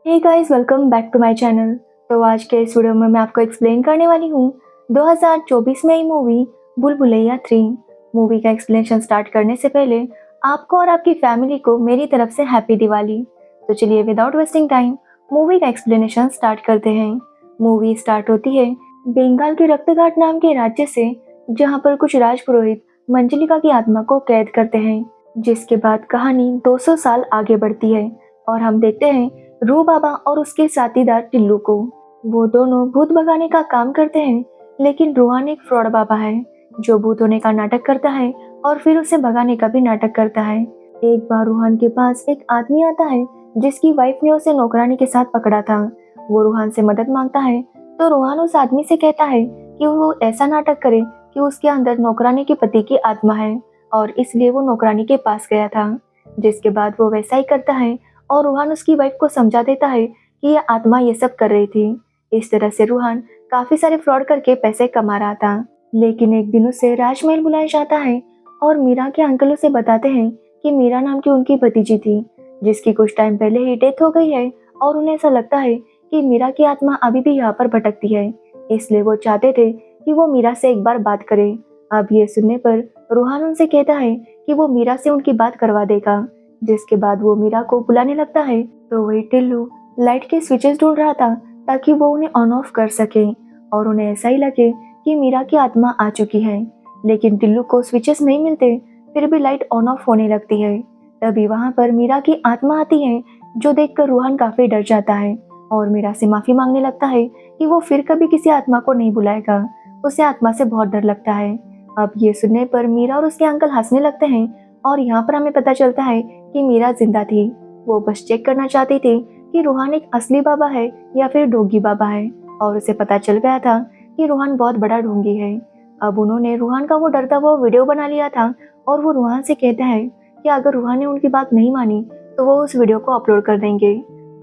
Hey guys, welcome back to my channel. तो आज के इस वीडियो में मैं आपको एक्सप्लेन करने वाली हूँ 2024 में आई मूवी भूल भुलैया 3। मूवी का एक्सप्लेनेशन स्टार्ट करने से पहले आपको और आपकी फैमिली को मेरी तरफ से हैप्पी दिवाली। तो चलिए विदाउट वेस्टिंग टाइम मूवी का एक्सप्लेनेशन स्टार्ट करते हैं। मूवी स्टार्ट होती है बंगाल के रक्तघाट नाम के राज्य से, जहाँ पर कुछ राजपुरोहित मंजलिका की आत्मा को कैद करते हैं। जिसके बाद कहानी 200 साल आगे बढ़ती है और हम देखते हैं रू बाबा और उसके साथीदार टिल्लू को। वो दोनों भूत भगाने का काम करते हैं, लेकिन रूहान एक फ्रॉड बाबा है जो भूत होने का नाटक करता है और फिर उसे भगाने का भी नाटक करता है। एक बार रूहान के पास एक आदमी आता है जिसकी वाइफ ने उसे नौकरानी के साथ पकड़ा था। वो रूहान से मदद मांगता है तो रूहान उस आदमी से कहता है कि वो ऐसा नाटक करे कि उसके अंदर नौकरानी के पति की आत्मा है और इसलिए वो नौकरानी के पास गया था। जिसके बाद वो वैसा ही करता है और रूहान उसकी वाइफ को समझा देता है कि यह आत्मा ये सब कर रही थी। इस तरह से रूहान काफी सारे फ्रॉड करके पैसे कमा रहा था। लेकिन एक दिन उसे राजमहल बुलाया जाता है और मीरा के अंकल उसे बताते हैं कि मीरा नाम की उनकी भतीजी थी जिसकी कुछ टाइम पहले ही डेथ हो गई है और उन्हें ऐसा लगता है कि मीरा की आत्मा अभी भी यहाँ पर भटकती है, इसलिए वो चाहते थे कि वो मीरा से एक बार बात करे। अब ये सुनने पर रूहान उनसे कहता है कि वो मीरा से उनकी बात करवा देगा। जिसके बाद वो मीरा को बुलाने लगता है तो वही टिल्लू लाइट के स्विचेस ढूंढ रहा था ताकि वो उन्हें ऑन ऑफ कर सके और उन्हें ऐसा ही लगे कि मीरा की आत्मा आ चुकी है। लेकिन टिल्लू को स्विचेस नहीं मिलते, फिर भी लाइट ऑन ऑफ होने लगती है। तभी वहां पर मीरा की आत्मा आती है, जो देखकर रूहान काफी डर जाता है और मीरा से माफी मांगने लगता है कि वो फिर कभी किसी आत्मा को नहीं बुलाएगा। उसे आत्मा से बहुत डर लगता है। अब ये सुनने पर मीरा और उसके अंकल हंसने लगते हैं और यहाँ पर हमें पता चलता है कि मीरा जिंदा थी। वो बस चेक करना चाहती थी कि रूहान एक असली बाबा है या फिर ढोंगी बाबा है, और उसे पता चल गया था कि रूहान बहुत बड़ा ढोंगी है। अब उन्होंने रूहान का वो डरता हुआ वीडियो बना लिया था और वो रूहान से कहता है कि अगर रूहान ने उनकी बात नहीं मानी तो वो उस वीडियो को अपलोड कर देंगे।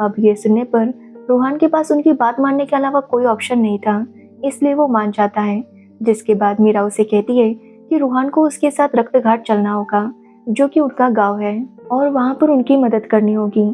अब ये सुनने पर रूहान के पास उनकी बात मानने के अलावा कोई ऑप्शन नहीं था, इसलिए वो मान जाता है। जिसके बाद मीरा उसे कहती है कि रूहान को उसके साथ रक्तघाट चलना होगा, जो कि उनका गांव है, और वहां पर उनकी मदद करनी होगी।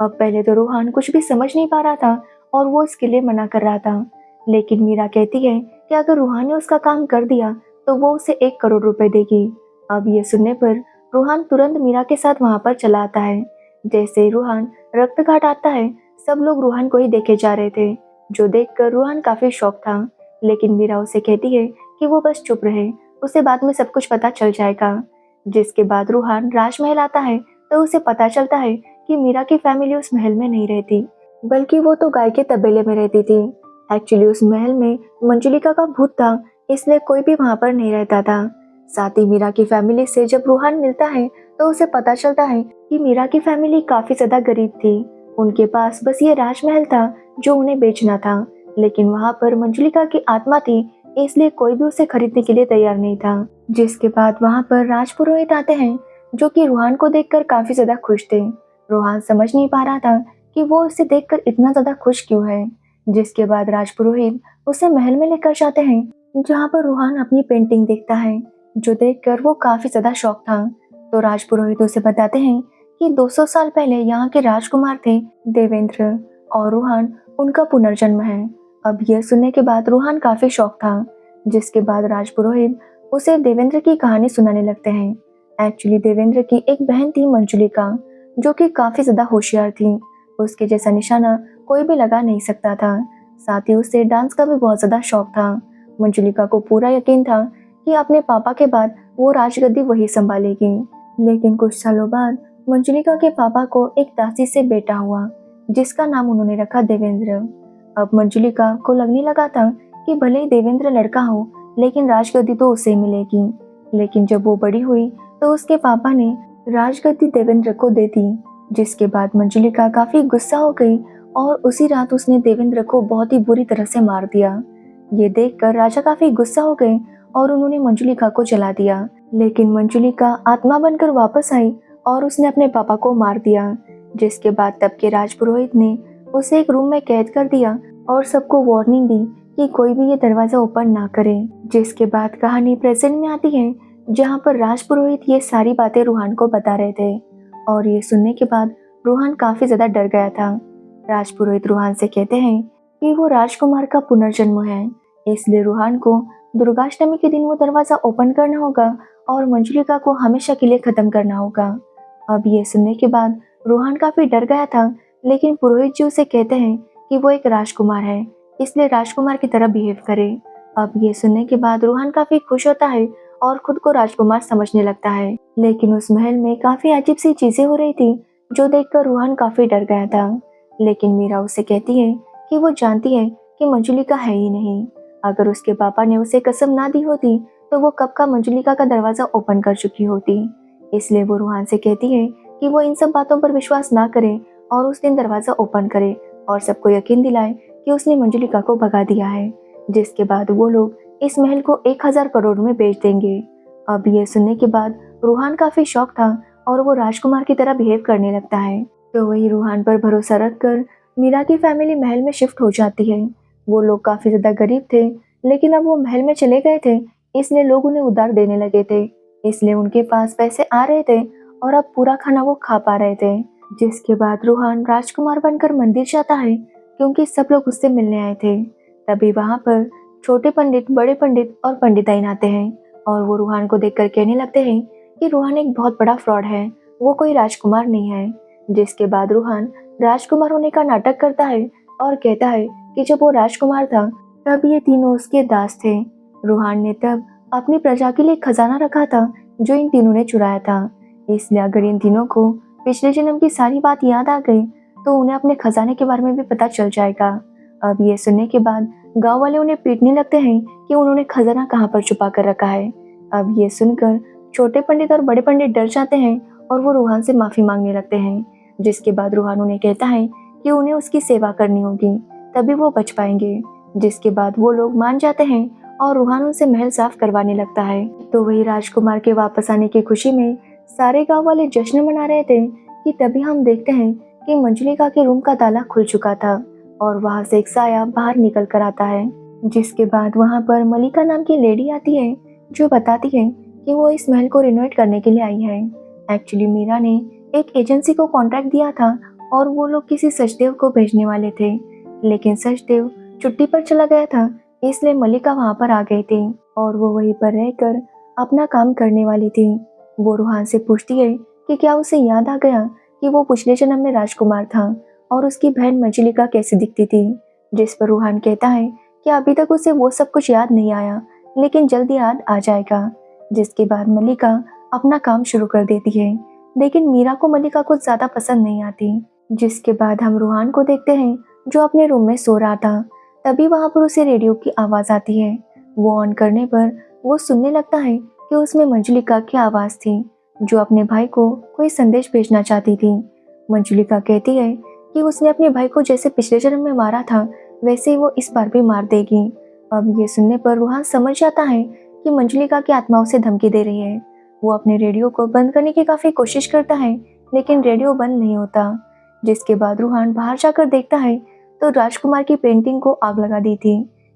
अब पहले तो रूहान कुछ भी समझ नहीं पा रहा था और वो इसके लिए मना कर रहा था, लेकिन मीरा कहती है कि अगर रूहान ने उसका काम कर दिया तो वो उसे 1 करोड़ रुपए देगी। अब ये सुनने पर रूहान तुरंत मीरा के साथ वहां पर चला आता है। जैसे ही रूहान रक्तघाट आता है, सब लोग रूहान को ही देखे जा रहे थे, जो देखकर रूहान काफी शॉक था। लेकिन मीरा उसे कहती है कि वो बस चुप रहे, उसे बाद में सब कुछ पता चल जाएगा। जिसके बाद रूहान राजमहल आता है तो उसे पता चलता है कि मीरा की फैमिली उस महल में नहीं रहती, बल्कि वो तो गाय के तबेले में रहती थी। एक्चुअली उस महल में मंजुलिका का भूत था, इसलिए कोई भी वहां पर नहीं रहता था। साथ ही मीरा की फैमिली से जब रूहान मिलता है तो उसे पता चलता है कि मीरा की फैमिली काफी ज्यादा गरीब थी। उनके पास बस ये राजमहल था जो उन्हें बेचना था, लेकिन वहां पर मंजुलिका की आत्मा थी, इसलिए कोई भी उसे खरीदने के लिए तैयार नहीं था। जिसके बाद वहां पर राजपुरोहित आते हैं, जो कि रूहान को देखकर काफी ज्यादा खुश थे। रूहान समझ नहीं पा रहा था कि वो उसे देखकर इतना ज्यादा खुश क्यों है। जिसके बाद राजपुरोहित उसे महल में लेकर जाते हैं, जहाँ पर रूहान अपनी पेंटिंग देखता है, जो देखकर वो काफी ज्यादा शॉक था। तो राजपुरोहित उसे बताते हैं कि 200 साल पहले यहाँ के राजकुमार थे देवेंद्र, और रूहान उनका पुनर्जन्म है। अब यह सुनने के बाद रूहान काफी शॉक था। जिसके बाद राजपुरोहित उसे देवेंद्र की कहानी सुनाने लगते हैं। एक्चुअली देवेंद्र की एक बहन थी मंजुलिका, जो कि काफी ज्यादा होशियार थी। उसके जैसा निशाना कोई भी लगा नहीं सकता था। साथ ही उसे डांस का भी बहुत ज्यादा शौक था। मंजुलिका को पूरा यकीन था कि अपने पापा के बाद वो राजगद्दी वही संभालेगी। लेकिन कुछ सालों बाद मंजुलिका के पापा को एक दासी से बेटा हुआ, जिसका नाम उन्होंने रखा देवेंद्र। अब मंजुलिका को लगने लगा था कि भले ही देवेंद्र लड़का हो, लेकिन राजगद्दी तो उसे मिलेगी। लेकिन जब वो बड़ी हुई तो उसके पापा ने राजगद्दी देवेंद्र को दे दी। जिसके बाद मंजुलिका काफी गुस्सा हो गई और उसी रात उसने देवेंद्र को बहुत ही बुरी तरह से मार दिया। ये देखकर राजा काफी गुस्सा हो गए और उन्होंने मंजुलिका को जला दिया। लेकिन मंजुलिका आत्मा बनकर वापस आई और उसने अपने पापा को मार दिया। जिसके बाद तब के राजपुरोहित ने उसे एक रूम में कैद कर दिया और सबको वार्निंग दी कि कोई भी ये दरवाजा ओपन ना करे। जिसके बाद कहानी प्रेजेंट में आती है, जहाँ पर राजपुरोहित ये सारी बातें रूहान को बता रहे थे, और ये सुनने के बाद रूहान काफी ज्यादा डर गया था। राजपुरोहित रूहान से कहते हैं कि वो राजकुमार का पुनर्जन्म है, इसलिए रूहान को दुर्गाष्टमी के दिन वो दरवाजा ओपन करना होगा और मंजुलिका को हमेशा के लिए खत्म करना होगा। अब ये सुनने के बाद रूहान काफी डर गया था, लेकिन पुरोहित जी उसे कहते हैं कि वो एक राजकुमार है, इसलिए राजकुमार की तरह बिहेव करे। अब ये सुनने के बाद रूहान काफी खुश होता है और खुद को राजकुमार समझने लगता है, लेकिन उस महल में काफी अजीब सी चीजें हो रही थी जो देखकर रूहान काफी डर गया था। लेकिन मीरा उसे कहती है कि वो जानती है कि मंजुलिका है ही नहीं। अगर उसके पापा ने उसे कसम ना दी होती तो वो कब का मंजुलिका का दरवाजा ओपन कर चुकी होती। इसलिए वो रूहान से कहती है कि वो इन सब बातों पर विश्वास ना करे और उस दिन दरवाजा ओपन करे और सबको यकीन दिलाए कि उसने मंजुलिका को भगा दिया है, जिसके बाद वो लोग इस महल को 1000 करोड़ में बेच देंगे। अब ये सुनने के बाद रूहान काफी शॉक था और वो राजकुमार की तरह बिहेव करने लगता है। तो वही रूहान पर भरोसा रखकर मीरा की फैमिली महल में शिफ्ट हो जाती है। वो लोग काफी ज्यादा गरीब थे, लेकिन अब वो महल में चले गए थे, इसलिए लोग उन्हें उधार देने लगे थे, इसलिए उनके पास पैसे आ रहे थे और अब पूरा खाना वो खा पा रहे थे। जिसके बाद रूहान राजकुमार बनकर मंदिर जाता है, क्योंकि सब लोग उससे मिलने आए थे। तभी वहां पर छोटे पंडित, बड़े पंडित और पंडिताइन आते हैं और वो रूहान को देखकर कहने लगते हैं कि रूहान एक बहुत बड़ा फ्रॉड है, वो कोई राजकुमार नहीं है। जिसके बाद रूहान राजकुमार होने का नाटक करता है और कहता है कि जब वो राजकुमार था तब ये तीनों उसके दास थे। रूहान ने तब अपनी प्रजा के लिए खजाना रखा था जो इन तीनों ने चुराया था, इसलिए अगर इन तीनों को पिछले जन्म की सारी बात याद आ गई तो उन्हें अपने खजाने के बारे में भी पता चल जाएगा। अब ये सुनने के बाद गांव वाले उन्हें पीटने लगते हैं कि उन्होंने खजाना कहाँ पर छुपा कर रखा है। अब ये सुनकर छोटे पंडित और बड़े पंडित डर जाते हैं और वो रूहान से माफी मांगने लगते हैं। जिसके बाद रूहान उन्हें कहता है कि उन्हें उसकी सेवा करनी होगी, तभी वो बच पाएंगे। जिसके बाद वो लोग मान जाते हैं और रूहान उनसे महल साफ करवाने लगता है। तो वही राजकुमार के वापस आने की खुशी में सारे गांव वाले जश्न मना रहे थे कि तभी हम देखते हैं कि मंजुलिका के रूम का ताला खुल चुका था और वहां से एक साया बाहर निकल कर आता है। जिसके बाद वहां पर मलिका नाम की लेडी आती है जो बताती है कि वो इस महल को रिनोवेट करने के लिए आई है। एक्चुअली मीरा ने एक एजेंसी को कॉन्ट्रैक्ट दिया था और वो लोग किसी सचदेव को भेजने वाले थे, लेकिन सचदेव छुट्टी पर चला गया था, इसलिए मलिका वहां पर आ गई थी और वो वहीं पर रहकर अपना काम करने वाली थी। वो रूहान से पूछती है कि क्या उसे याद आ गया कि वो पिछले जन्म में राजकुमार था और उसकी बहन मंजुलिका कैसी दिखती थी। जिस पर रूहान कहता है कि अभी तक उसे वो सब कुछ याद नहीं आया, लेकिन जल्दी याद आ जाएगा। जिसके बाद मलिका अपना काम शुरू कर देती है, लेकिन मीरा को मलिका कुछ ज्यादा पसंद नहीं आती। जिसके बाद हम रूहान को देखते हैं जो अपने रूम में सो रहा था। तभी वहां पर उसे रेडियो की आवाज आती है। वो ऑन करने पर वो सुनने लगता है कि उसमें मंजुलिका की आवाज थी जो अपने भाई को कोई संदेश भेजना चाहती थी। मंजुलिका कहती है कि उसने अपने भाई को जैसे पिछले जन्म में मारा था वैसे ही वो इस बार भी मार देगी। अब ये सुनने पर रूहान समझ जाता है कि मंजुलिका की आत्मा उसे धमकी दे रही है। वो अपने रेडियो को बंद करने की काफी कोशिश करता है, लेकिन रेडियो बंद नहीं होता। जिसके बाद रूहान बाहर जाकर देखता है तो राजकुमार की पेंटिंग को आग लगा दी थी।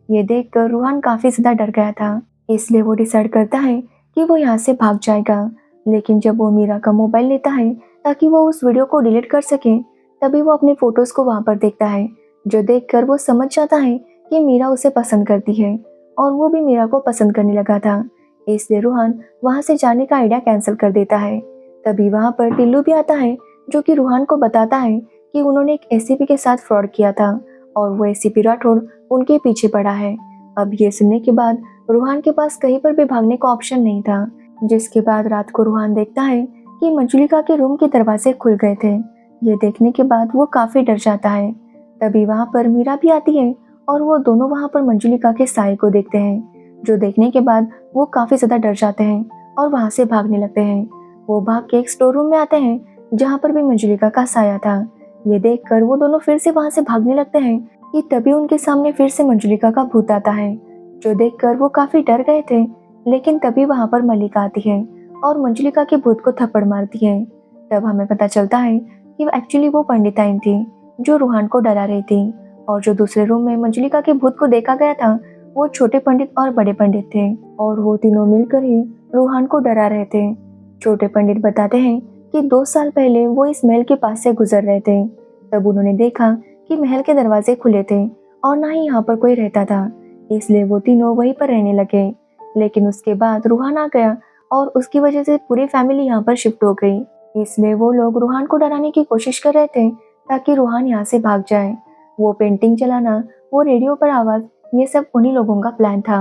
ये देखकर रूहान काफी ज्यादा डर गया था, इसलिए वो डिसाइड करता है कि वो यहाँ से भाग जाएगा। लेकिन जब वो मीरा का मोबाइल लेता है ताकि वो उस वीडियो को डिलीट कर सके, तभी वो अपने फोटोज को वहां पर देखता है, जो देखकर वो समझ जाता है कि मीरा उसे पसंद करती है और वो भी मीरा को पसंद करने लगा था। इसलिए रूहान वहां से जाने का आइडिया कैंसिल कर देता है। तभी वहां पर टिल्लू भी आता है जो कि रूहान को बताता है कि उन्होंने एक एसीपी के साथ फ्रॉड किया था और वो एसीपी राठौड़ उनके पीछे पड़ा है। अब ये सुनने के बाद रूहान के पास कहीं पर भी भागने का ऑप्शन नहीं था। जिसके बाद रात को रूहान देखता है कि मंजुलिका के रूम के दरवाजे खुल गए थे। ये देखने के बाद वो काफी डर जाता है। तभी वहां पर मीरा भी आती है और वो दोनों वहां पर मंजुलिका के साए को देखते हैं, जो देखने के बाद वो काफी ज्यादा डर जाते हैं और वहां से भागने लगते हैं। वो भाग के एक स्टोर रूम में आते हैं जहाँ पर भी मंजुलिका का साया था। ये देखकर वो दोनों फिर से वहां से भागने लगते हैं कि तभी उनके सामने फिर से मंजुलिका का भूत आता है, जो देखकर वो काफी डर गए थे। लेकिन तभी वहां पर मल्लिका आती है और मंजुलिका के भूत को थप्पड़ मारती है। तब हमें पता चलता है कि एक्चुअली वो पंडिताइन थी जो रूहान को डरा रही थी, और जो दूसरे रूम में मंजुलिका के भूत को देखा गया था वो छोटे पंडित और बड़े पंडित थे और वो तीनों मिलकर ही रूहान को डरा रहे थे। छोटे पंडित बताते हैं कि 2 साल पहले वो इस महल के पास से गुजर रहे थे। तब उन्होंने देखा कि महल के दरवाजे खुले थे और ना ही यहाँ पर कोई रहता था, इसलिए वो तीनों वहीं पर रहने लगे। लेकिन उसके बाद रूहान आ गया और उसकी वजह से पूरी फैमिली यहाँ पर शिफ्ट हो गई। इसलिए वो लोग रूहान को डराने की कोशिश कर रहे थे ताकि रूहान यहाँ से भाग जाए। वो पेंटिंग चलाना, वो रेडियो पर आवाज, ये सब उन्हीं लोगों का प्लान था।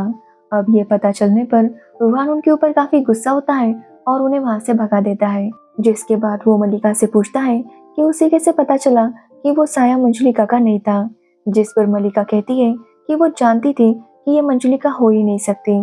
अब ये पता चलने पर रूहान उनके ऊपर काफी गुस्सा होता है और उन्हें वहां से भगा देता है। जिसके बाद वो मल्लिका से पूछता है कि उसे कैसे पता चला कि वो साया मंजुलिका का नहीं था। जिस पर मल्लिका कहती है कि वो जानती थी कि ये मंजुलिका हो ही नहीं सकती।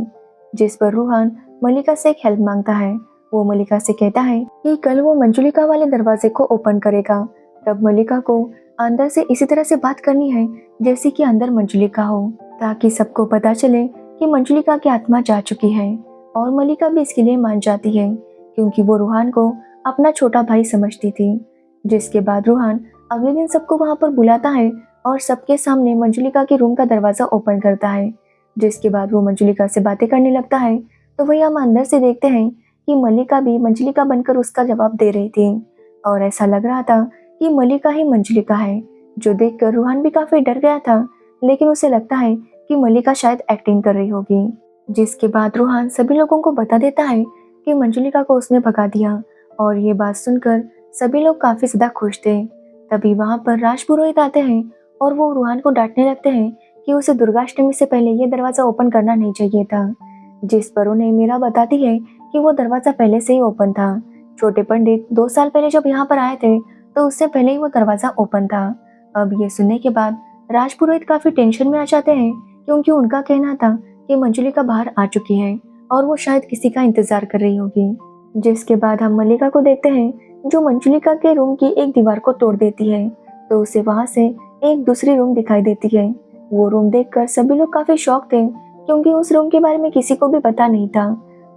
जिस पर रूहान मल्लिका से एक हेल्प मांगता है। वो मल्लिका से कहता है कि कल वो मंजुलिका वाले दरवाजे को ओपन करेगा। तब मल्लिका को अंदर से इसी तरह से बात करनी है जैसे कि अंदर मंजुलिका हो, ताकि सबको पता चले कि मंजुलिका की आत्मा जा चुकी है। और मल्लिका भी इसके लिए मान जाती है क्योंकि वो रूहान को अपना छोटा भाई समझती थी। जिसके बाद रूहान अगले दिन सबको वहां पर बुलाता है और सबके सामने मंजुलिका के रूम का दरवाजा ओपन करता है। जिसके बाद वो मंजुलिका से बातें करने लगता है। तो वही हम अंदर से देखते हैं कि मल्लिका भी मंजुलिका बनकर उसका जवाब दे रही थी और ऐसा लग रहा था कि मल्लिका ही मंजुलिका है, जो देखकर रूहान भी काफी डर गया था। लेकिन उसे लगता है कि मल्लिका शायद एक्टिंग कर रही होगी। जिसके बाद रूहान सभी लोगों को बता देता है कि मंजुलिका को उसने भगा दिया और ये बात सुनकर सभी लोग काफी ज्यादा खुश थे। तभी वहां पर राजपुरोहित आते हैं और वो रूहान को डांटने लगते हैं कि उसे दुर्गाष्टमी से पहले ये दरवाजा ओपन करना नहीं चाहिए था। जिस पर उन्हें मीरा बताती है कि वो दरवाजा पहले से ही ओपन था। छोटे पंडित 2 साल पहले जब यहाँ पर आए थे तो उससे पहले ही वो दरवाजा ओपन था। अब ये सुनने के बाद राजपुरोहित काफी टेंशन में आ जाते हैं क्योंकि उनका कहना था कि मंजुलिका बाहर आ चुकी है और वो शायद किसी का इंतजार कर रही होगी। जिसके बाद हम मल्लिका को देखते हैं जो मंजुलिका के रूम की एक दीवार को तोड़ देती है, तो उसे वहां से एक दूसरी रूम दिखाई देती है। वो रूम देखकर सभी लोग काफी शॉक थे क्योंकि उस रूम के बारे में किसी को भी पता नहीं था।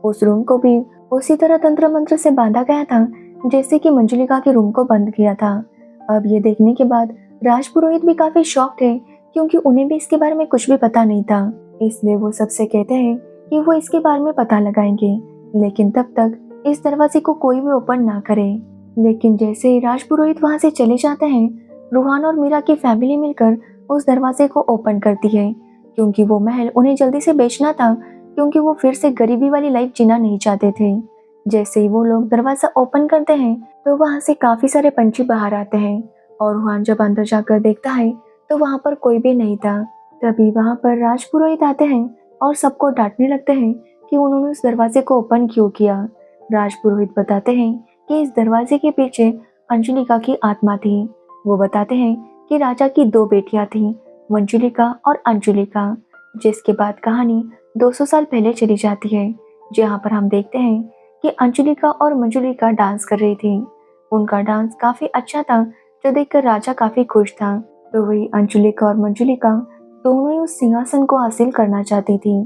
उस रूम को भी उसी तरह तंत्र मंत्र से बांधा गया था जैसे कि मंजुलिका के रूम को बंद किया था। अब ये देखने के बाद राजपुरोहित भी काफी शॉक थे क्योंकि उन्हें भी इसके बारे में कुछ भी पता नहीं था। इसलिए वो सबसे कहते हैं कि वो इसके बारे में पता लगाएंगे, लेकिन तब तक इस दरवाजे को कोई भी ओपन ना करे। लेकिन जैसे ही राजपुरोहित वहां से चले जाते हैं, रूहान और मीरा की फैमिली मिलकर उस दरवाजे को ओपन करती है क्योंकि वो महल उन्हें जल्दी से बेचना था, क्योंकि वो फिर से गरीबी वाली लाइफ जीना नहीं चाहते थे। जैसे ही वो लोग दरवाजा ओपन करते हैं तो वहां से काफी सारे पंछी बाहर आते हैं और रूहान जब अंदर जाकर देखता है तो वहां पर कोई भी नहीं था। तभी वहां पर राजपुरोहित आते हैं और सबको डांटने लगते हैं कि उन्होंने उस दरवाजे को ओपन क्यों किया। राजपुरोहित बताते हैं कि इस दरवाजे के पीछे अंजुलिका की आत्मा थी। वो बताते हैं कि राजा की 2 बेटियां थीं, मंजुलिका और अंजुलिका। जिसके बाद कहानी 200 साल पहले चली जाती है, जहाँ पर हम देखते हैं कि अंजुलिका और मंजुलिका डांस कर रही थी। उनका डांस काफी अच्छा था, जो देखकर राजा काफी खुश था। तो वही अंजुलिका और मंजुलिका दोनों ही उस सिंहासन को हासिल करना चाहती थी।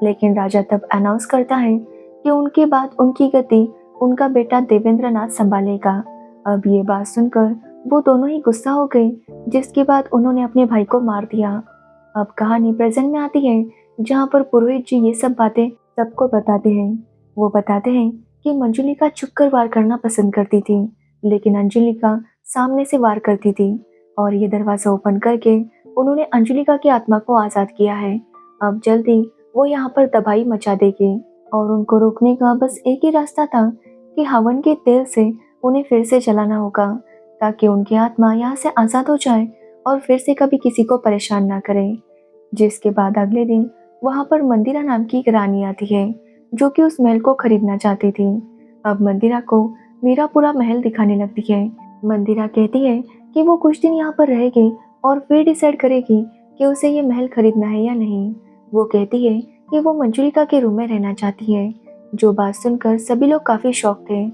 लेकिन राजा तब अनाउंस करता है कि उनके बाद उनकी गद्दी उनका बेटा देवेंद्रनाथ संभालेगा। अब ये बात सुनकर वो दोनों ही गुस्सा हो गए, जिसके बाद उन्होंने अपने भाई को मार दिया। अब कहानी प्रेजेंट में आती है, जहाँ पर पुरोहित जी ये सब बातें सबको बताते हैं। वो बताते हैं कि मंजुलिका छुपकर वार करना पसंद करती थी, लेकिन अंजुलिका सामने से वार करती थी और ये दरवाजा ओपन करके उन्होंने अंजुलिका की आत्मा को आजाद किया है। अब जल्दी वो यहाँ पर तबाही मचा देगी और उनको रोकने का बस एक ही रास्ता था कि हवन के तेल से उन्हें फिर से जलाना होगा, ताकि उनकी आत्मा यहाँ से आजाद हो जाए और फिर से कभी किसी को परेशान ना करे। जिसके बाद अगले दिन वहाँ पर मंदिरा नाम की एक रानी आती है, जो कि उस महल को खरीदना चाहती थी। अब मंदिरा को मीरा पूरा महल दिखाने लगती है। मंदिरा कहती है कि वो कुछ दिन यहाँ पर रहेगी और फिर डिसाइड करेगी कि उसे ये महल खरीदना है या नहीं। वो कहती है कि वो मंजुलिका के रूम में रहना चाहती है, जो बात सुनकर सभी लोग काफी शॉक थे।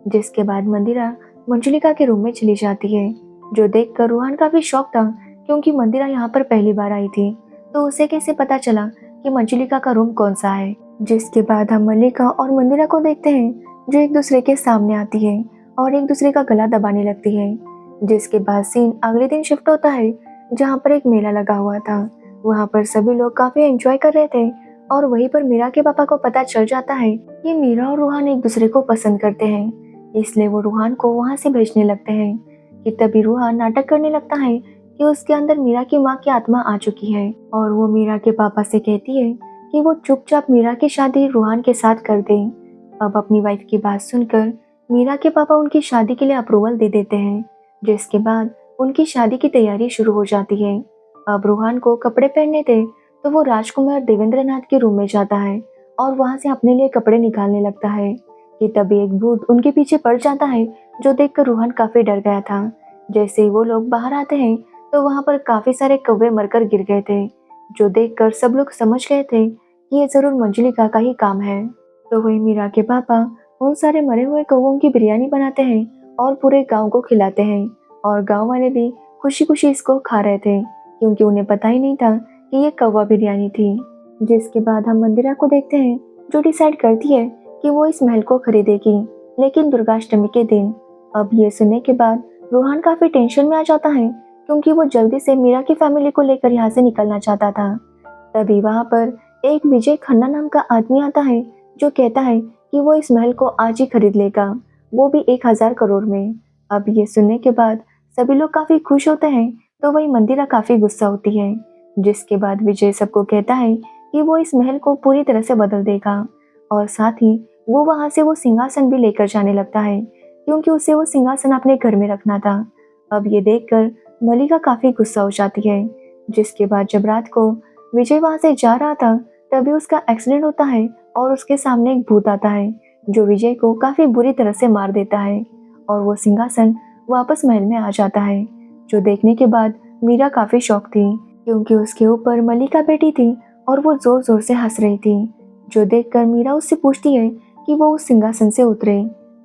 जिसके बाद मंदिरा मंजुलिका के रूम में चली जाती है, जो देखकर रूहान काफी शॉक था क्योंकि मंदिरा यहाँ पर पहली बार आई थी, तो उसे कैसे पता चला कि मंजुलिका का रूम कौन सा है। जिसके बाद हम मल्लिका और मंदिरा को देखते हैं, जो एक दूसरे के सामने आती है और एक दूसरे का गला दबाने लगती है। जिसके बाद सीन अगले दिन शिफ्ट होता है, जहाँ पर एक मेला लगा हुआ था। वहाँ पर सभी लोग काफी एंजॉय कर रहे थे और वहीं पर मीरा के पापा को पता चल जाता है कि मीरा और रूहान एक दूसरे को पसंद करते हैं। इसलिए वो रूहान को वहाँ से भेजने लगते हैं कि तभी रूहान नाटक करने लगता है कि उसके अंदर मीरा की माँ की आत्मा आ चुकी है और वो मीरा के पापा से कहती है कि वो चुपचाप मीरा की शादी रूहान के साथ कर दे। अब अपनी वाइफ की बात सुनकर मीरा के पापा उनकी शादी के लिए अप्रूवल दे देते हैं, जिसके बाद उनकी शादी की तैयारी शुरू हो जाती है। अब रूहान को कपड़े पहनने थे तो वो राजकुमार देवेंद्रनाथ के रूम में जाता है और वहां से अपने लिए कपड़े निकालने लगता है कि तभी एक भूत उनके पीछे पड़ जाता है, जो देखकर रूहान काफी डर गया था। जैसे ही वो लोग बाहर आते हैं तो वहां पर काफी सारे कौवे मरकर गिर गए थे, जो देखकर सब लोग समझ गए थे कि ये जरूर मंजुलिका का ही काम है। तो वही मीरा के पापा उन सारे मरे हुए कौवों की बिरयानी बनाते हैं और पूरे गांव को खिलाते हैं और गांव वाले भी खुशी खुशी इसको खा रहे थे, क्योंकि उन्हें पता ही नहीं था कि ये कौवा बिरयानी थी। जिसके बाद हम मंदिरा को देखते हैं, जो डिसाइड करती है कि वो इस महल को खरीदेगी, लेकिन दुर्गाष्टमी के दिन। अब ये सुनने के बाद रोहन काफी टेंशन में आ जाता है, क्योंकि वो जल्दी से मीरा की फैमिली को लेकर यहाँ से निकलना चाहता था। तभी वहाँ पर एक विजय खन्ना नाम का आदमी आता है, जो कहता है कि वो इस महल को आज ही खरीद लेगा, वो भी 1000 करोड़ में। अब ये सुनने के बाद सभी लोग काफी खुश होते हैं, तो वही मंदिरा काफी गुस्सा होती है। जिसके बाद विजय सबको कहता है कि वो इस महल को पूरी तरह से बदल देगा और साथ ही वो वहां से वो सिंहासन भी लेकर जाने लगता है, क्योंकि उसे वो सिंहासन अपने घर में रखना था। अब ये देखकर मलिका काफी गुस्सा हो जाती है। जिसके बाद जब रात को विजय वहां से जा रहा था, तभी उसका एक्सीडेंट होता है और उसके सामने एक भूत आता है, जो विजय को काफी बुरी तरह से मार देता है और वो सिंहासन वापस महल में आ जाता है। जो देखने के बाद मीरा काफी शॉक थी, क्योंकि उसके ऊपर मलिका बैठी थी और वो जोर जोर से हंस रही थी। जो देखकर मीरा उससे पूछती है कि वो उस सिंहासन से उतरे।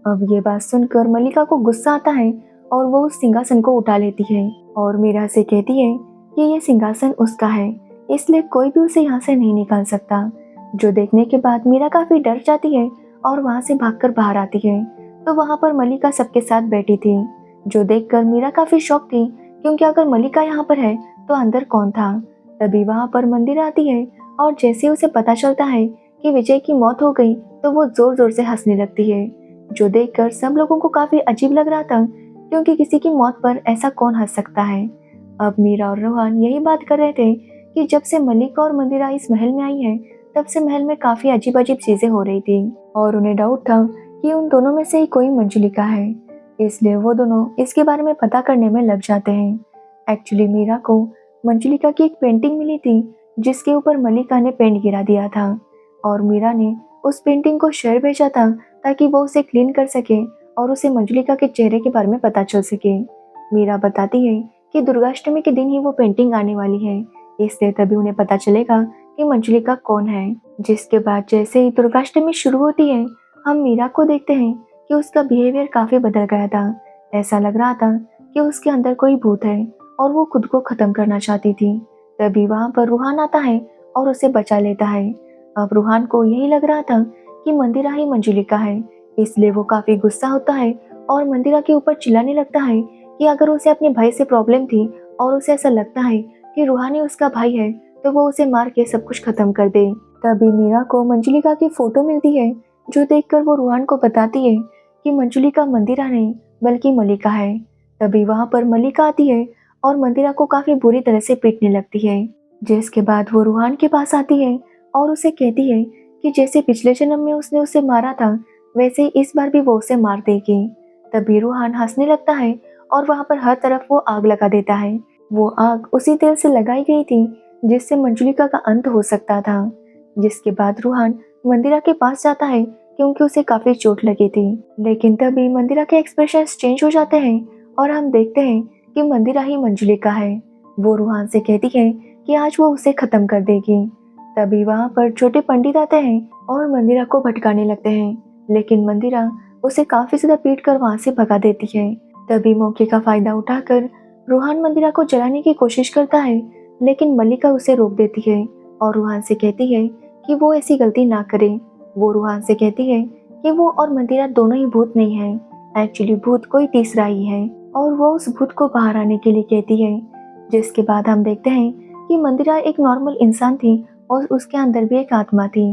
अब ये बात सुनकर मलिका को गुस्सा आता है और वो उस सिंहासन को उठा लेती है और मीरा से कहती है कि ये सिंहासन उसका है, इसलिए कोई भी उसे यहाँ से नहीं निकाल सकता। जो देखने के बाद मीरा काफी डर जाती है और वहाँ से भागकर बाहर आती है, तो वहाँ पर मलिका सबके साथ बैठी थी। जो देखकर मीरा काफी शॉक थी, क्योंकि अगर मलिका यहाँ पर है तो अंदर कौन था। तभी वहाँ पर मंदिर आती है और जैसे उसे पता चलता है कि विजय की मौत हो गई, तो वो जोर जोर से हंसने लगती है। जो देखकर सब लोगों को काफी अजीब लग रहा था, क्योंकि किसी की मौत पर ऐसा कौन हंस सकता है। अब मीरा और रोहन यही बात कर रहे थे कि जब से मलिका और मंदिरा इस महल में आई है, तब से महल में काफी अजीब अजीब चीजें हो रही थी और उन्हें डाउट था कि उन दोनों में से ही कोई मंजुलिका है। इसलिए वो दोनों इसके बारे में पता करने में लग जाते हैं। एक्चुअली मीरा को मंजुलिका की एक पेंटिंग मिली थी, जिसके ऊपर मलिका ने पेंट गिरा दिया था और मीरा ने उस पेंटिंग को शहर भेजा था, ताकि वो उसे क्लीन कर सके और उसे मंजुलिका के चेहरे के बारे में पता चल सके। मीरा बताती है कि दुर्गाष्टमी के दिन ही वो पेंटिंग आने वाली है, इसलिए तभी उन्हें पता चलेगा कि मंजुलिका कौन है। जिसके बाद जैसे ही दुर्गाष्टमी शुरू होती है, हम मीरा को देखते हैं कि उसका बिहेवियर काफी बदल गया था। ऐसा लग रहा था कि उसके अंदर कोई भूत है और वो खुद को खत्म करना चाहती थी। तभी वहां पर रूहान आता है और उसे बचा लेता है। अब रूहान को यही लग रहा था कि मंदिरा ही मंजुलिका है, इसलिए वो काफी गुस्सा होता है और मंदिरा के ऊपर चिल्लाने लगता है कि अगर उसे अपने भाई से प्रॉब्लम थी और उसे ऐसा लगता है कि रूहान ही उसका भाई है, तो वो उसे मार के सब कुछ खत्म कर दे। तभी मीरा को मंजुलिका की फोटो मिलती है, जो देखकर वो रूहान को बताती है कि मंजुलिका मंदिरा नहीं बल्कि मलिका है। तभी वहां पर मलिका आती है और मंदिरा को काफी बुरी तरह से पीटने लगती है। जिसके बाद वो रूहान के पास आती है और उसे कहती है कि जैसे पिछले जन्म में उसने उसे मारा था, वैसे ही इस बार भी वो उसे मार देगी। तभी रूहान हंसने लगता है और वहां पर हर तरफ वो आग लगा देता है। वो आग उसी तेल से लगाई गई थी जिससे मंजुलिका का अंत हो सकता था। जिसके बाद रूहान मंदिरा के पास जाता है, क्योंकि उसे काफी चोट लगी थी। लेकिन तभी मंदिरा के एक्सप्रेशन चेंज हो जाते हैं और हम देखते हैं कि मंदिरा ही मंजुलिका है। वो रूहान से कहती है कि आज वो उसे खत्म कर देगी। तभी वहाँ पर छोटे पंडित आते हैं और मंदिरा को भटकाने लगते हैं, लेकिन मंदिरा उसे काफी ज्यादा पीट कर वहाँ से भगा देती है। तभी मौके का फायदा उठाकर रूहान मंदिरा को जलाने की कोशिश करता है, लेकिन मलिका उसे रोक देती है और रूहान से कहती है कि वो ऐसी गलती ना करे। वो रूहान से कहती है कि वो और मंदिरा दोनों ही भूत नहीं है, एक्चुअली भूत कोई तीसरा ही है, और वो उस भूत को बाहर आने के लिए कहती है। जिसके बाद हम देखते हैं कि मंदिरा एक नॉर्मल इंसान थी और उसके अंदर भी एक आत्मा थी।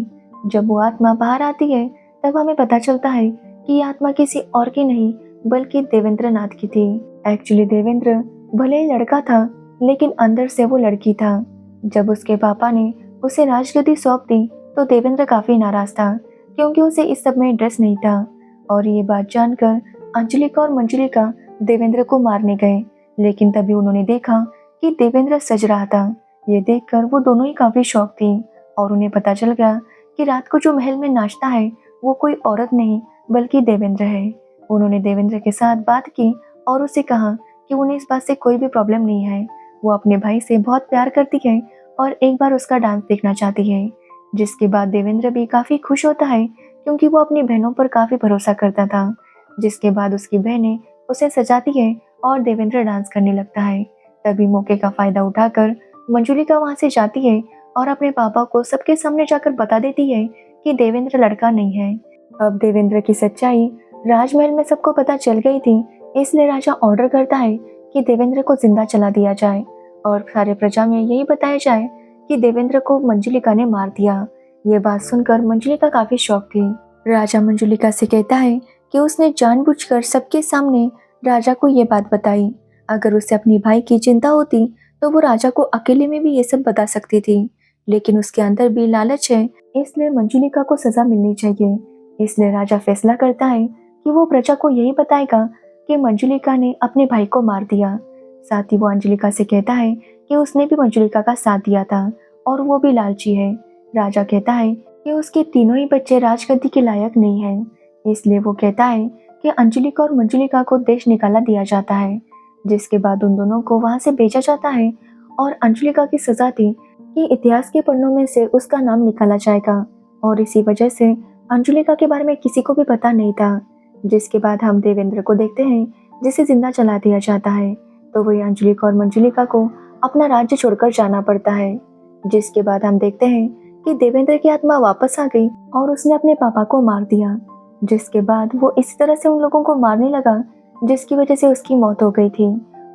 जब वो आत्मा बाहर आती है, तब हमें पता चलता है कि ये आत्मा किसी और की नहीं बल्कि देवेंद्र नाथ की थी। एक्चुअली देवेंद्र भले ही लड़का था, लेकिन अंदर से वो लड़की था। जब उसके पापा ने उसे राजगद्दी सौंप दी तो देवेंद्र काफी नाराज था, क्योंकि उसे इस सब में इंटरेस्ट नहीं था। और ये बात जानकर अंजलिका और मंजुलिका देवेंद्र को मारने गए, लेकिन तभी उन्होंने देखा कि देवेंद्र सज रहा था। ये देखकर वो दोनों ही काफी शॉक थी और उन्हें पता चल गया कि रात को जो महल में नाचता है वो कोई औरत नहीं बल्कि देवेंद्र है। उन्होंने देवेंद्र के साथ बात की और उसे कहा कि उन्हें इस बात से कोई भी प्रॉब्लम नहीं है। वो अपने भाई से बहुत प्यार करती है और एक बार उसका डांस देखना चाहती है। जिसके बाद देवेंद्र भी काफी खुश होता है, क्योंकि वो अपनी बहनों पर काफी भरोसा करता था। जिसके बाद उसकी बहनें उसे सजाती है और देवेंद्र डांस करने लगता है। तभी मौके का फायदा उठाकर मंजुलिका वहां से जाती है और अपने पापा को सबके सामने जाकर बता देती है कि देवेंद्र लड़का नहीं है। अब देवेंद्र की सच्चाई राजमहल में सबको पता चल गई थी, इसलिए राजा ऑर्डर करता है कि देवेंद्र को जिंदा जला दिया जाए और सारे प्रजा में यही बताया जाए कि देवेंद्र को मंजुलिका ने मार दिया। ये बात सुनकर मंजुलिका काफी शॉक थी। राजा मंजुलिका से कहता है कि उसने जानबूझकर सबके सामने राजा को ये बात बताई। अगर उसे अपनी भाई की चिंता होती तो वो राजा को अकेले में भी ये सब बता सकती थी, लेकिन उसके अंदर भी लालच है, इसलिए मंजुलिका को सजा मिलनी चाहिए। इसलिए राजा फैसला करता है कि वो प्रजा को यही बताएगा कि मंजुलिका ने अपने भाई को मार दिया। साथ ही वो अंजलिका से कहता है कि उसने भी मंजुलिका का साथ दिया था और वो भी लालची है। राजा कहता है कि उसके तीनों ही बच्चे राजगद्दी के लायक नहीं हैं, इसलिए वो कहता है कि अंजलिका और मंजुलिका को देश निकाला दिया जाता है। जिसके बाद उन दोनों को वहां से भेजा जाता है और अंजलिका की सजा थी कि इतिहास के पन्नों में से उसका नाम निकाला जाएगा, और इसी वजह से अंजलिका के बारे में किसी को भी पता नहीं था। जिसके बाद हम देवेंद्र को देखते हैं जिसे जिंदा जला दिया जाता है, तो वही अंजलिका और मंजुलिका को अपना राज्य छोड़कर जाना पड़ता है। जिसके बाद हम देखते हैं कि देवेंद्र की आत्मा वापस आ गई और उसने अपने पापा को मार दिया। जिसके बाद वो इसी तरह से उन लोगों को मारने लगा जिसकी वजह से उसकी मौत हो गई थी।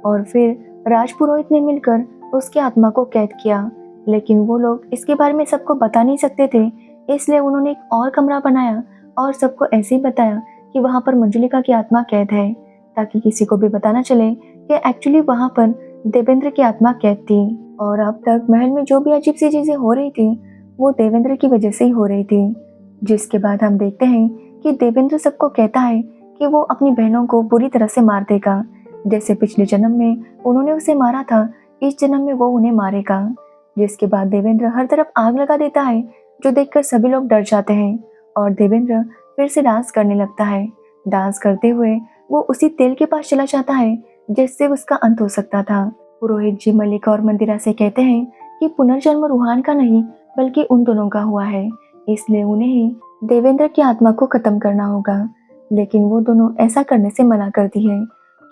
और फिर राजपुरोहित ने मिलकर उसकी आत्मा को कैद किया, लेकिन वो लोग इसके बारे में सबको बता नहीं सकते थे, इसलिए उन्होंने एक और कमरा बनाया और सबको ऐसे ही बताया कि वहाँ पर मंजुलिका की आत्मा कैद है, ताकि किसी को भी पता न चले कि एक्चुअली वहाँ पर देवेंद्र की आत्मा कैद थी। और अब तक महल में जो भी अजीब सी चीजें हो रही थी वो देवेंद्र की वजह से ही हो रही थी। जिसके बाद हम देखते हैं कि देवेंद्र सबको कहता है कि वो अपनी बहनों को बुरी तरह से मार देगा। जैसे पिछले जन्म में उन्होंने उसे मारा था, इस जन्म में वो उन्हें मारेगा। जिसके बाद देवेंद्र हर तरफ आग लगा देता है, जो देखकर सभी लोग डर जाते हैं और देवेंद्र फिर से डांस करने लगता है। डांस करते हुए वो उसी तेल के पास चला जाता है जिससे उसका अंत हो सकता था। पुरोहित जी मल्लिका और मंदिरा से कहते हैं कि पुनर्जन्म रूहान का नहीं बल्कि उन दोनों का हुआ है, इसलिए उन्हें ही देवेंद्र की आत्मा को खत्म करना होगा। लेकिन वो दोनों ऐसा करने से मना करती है,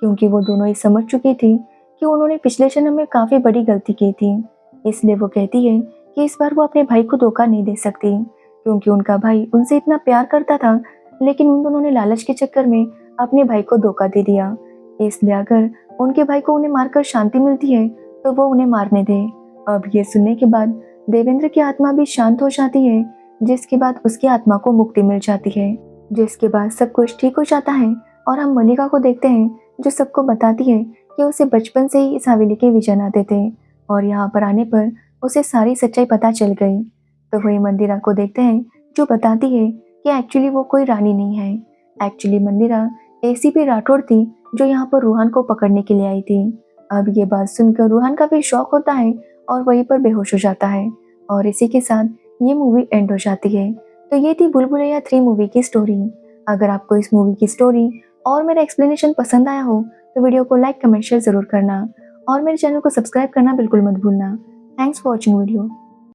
क्योंकि वो दोनों ही समझ चुकी थी कि उन्होंने पिछले जन्म में काफी बड़ी गलती की थी। इसलिए वो कहती है कि इस बार वो अपने भाई को धोखा नहीं दे सकती, क्योंकि उनका भाई उनसे इतना प्यार करता था, लेकिन उन दोनों ने लालच के चक्कर में अपने भाई को धोखा दे दिया। इसलिए अगर उनके भाई को उन्हें मारकर शांति मिलती है तो वो उन्हें मारने दे। अब ये सुनने के बाद देवेंद्र की आत्मा भी शांत हो जाती है, जिसके बाद उसकी आत्मा को मुक्ति मिल जाती है। जिसके बाद सब कुछ ठीक हो जाता है और हम मल्लिका को देखते हैं, जो सबको बताती है कि उसे बचपन से ही इस हवेली के विजन आते थे और यहाँ पर आने पर उसे सारी सच्चाई पता चल गई। तो वही मंदिरा को देखते हैं, जो बताती है कि एक्चुअली वो कोई रानी नहीं है। एक्चुअली मंदिरा एसीपी राठौड़ थी, जो यहाँ पर रूहान को पकड़ने के लिए आई थी। अब ये बात सुनकर रूहान काफी शौक होता है और वहीं पर बेहोश हो जाता है और इसी के साथ ये मूवी एंड हो जाती है। तो ये थी भूल भुलैया 3 मूवी की स्टोरी। अगर आपको इस मूवी की स्टोरी और मेरा एक्सप्लेनेशन पसंद आया हो तो वीडियो को लाइक कमेंट शेयर जरूर करना और मेरे चैनल को सब्सक्राइब करना बिल्कुल मत भूलना। Thanks for watching video.